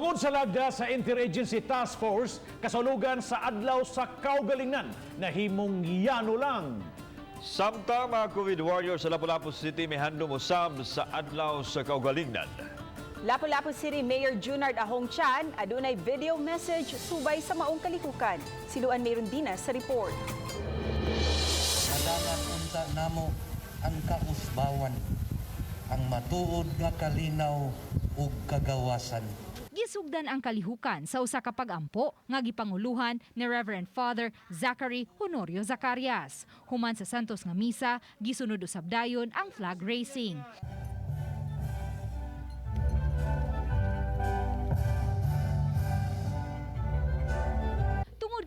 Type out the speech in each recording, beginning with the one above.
Tungod sa lagda sa Interagency Task Force, Kasaulogan sa Adlaw sa Kagawasan, nahimong yano lang. Samtang mga COVID warriors sa Lapu-Lapu City may handom usab sa Adlaw sa Kagawasan. Lapu-Lapu City Mayor Junard Ahong-Chan adunay video message subay sa maong kalihukan. Siluan mayroon din sa report. Kailangan unta namo ang kausbawan, ang matuod nga kalinaw ug kagawasan. Gisugdan ang kalihukan sa usa ka pag-ampo nga gipanguluhan ni Reverend Father Zachary Honorio Zacarias. Human sa Santos nga misa, gisunod usab dayon ang flag racing.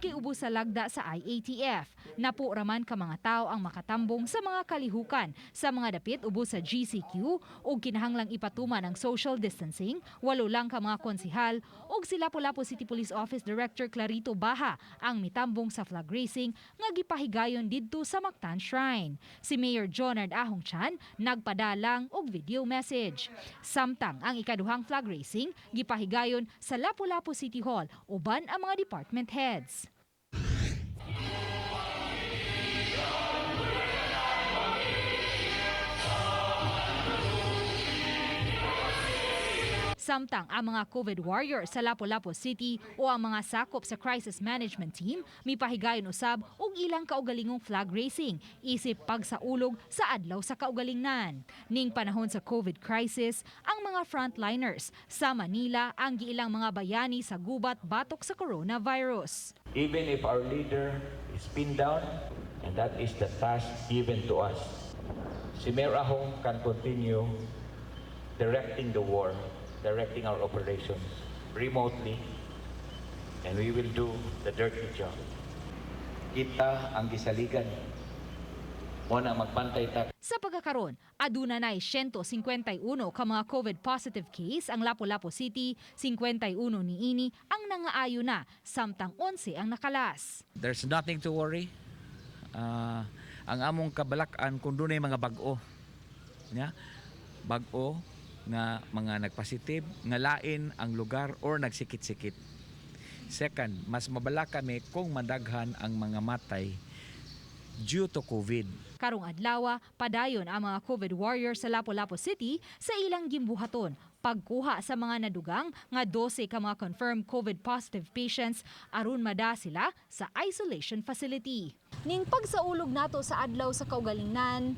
Kay ubos sa lagda sa IATF. Napo raman ka mga tao ang makatambong sa mga kalihukan sa mga dapit ubos sa GCQ ug kinahanglang ipatuman ang social distancing, walo lang ka mga konsihal ug si Lapu-Lapu City Police Office Director Clarito Baha ang mitambong sa flag racing nga gipahigayon didto sa Mactan Shrine. Si Mayor Junard Ahong-Chan nagpadalang og video message. Samtang ang ikaduhang flag racing gipahigayon sa Lapu-Lapu City Hall uban ang mga department heads. Samtang ang mga COVID warrior sa Lapu-Lapu City o ang mga sakop sa crisis management team mipahigayon usab og ilang kaugalingong flag racing isip pagsaulog sa adlaw sa kaugalingnan. Ning panahon sa COVID crisis, ang mga frontliners sa Manila ang giilang mga bayani sa gubat batok sa coronavirus. Even if our leader is pinned down, and that is the task given to us, si Mayor Ahong can continue directing the war, directing our operations remotely, and we will do the dirty job. Kita ang gisaligan. Muna magbantay ta. Sa pagkakaroon, aduna nay 151 ka mga COVID positive case ang Lapu-Lapu City, 51 niini ang nangaayo na, samtang 11 ang nakalas. There's nothing to worry. Ang among kabalakan kung dunay mga bag-o. Bag-o nga mga nagpositive, nga lain ang lugar or nagsikit-sikit. Second, mas mabala kami kung madaghan ang mga matay due to COVID. Karong adlaw, padayon ang mga COVID warriors sa Lapu-Lapu City sa ilang gimbuhaton. Pagkuha sa mga nadugang nga 12 ka mga confirmed COVID positive patients aron mada sila sa isolation facility. Ning pagsaulog nato sa adlaw sa kaugalingnan,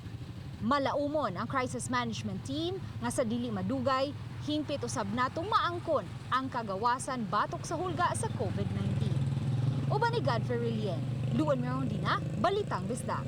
malaumon ang crisis management team nga sa dili madugay, hingpit usab natong maangkon ang kagawasan batok sa hulga sa COVID-19. Uban ni Godfrey Rilien, duon meron din na Balitang Bisdak.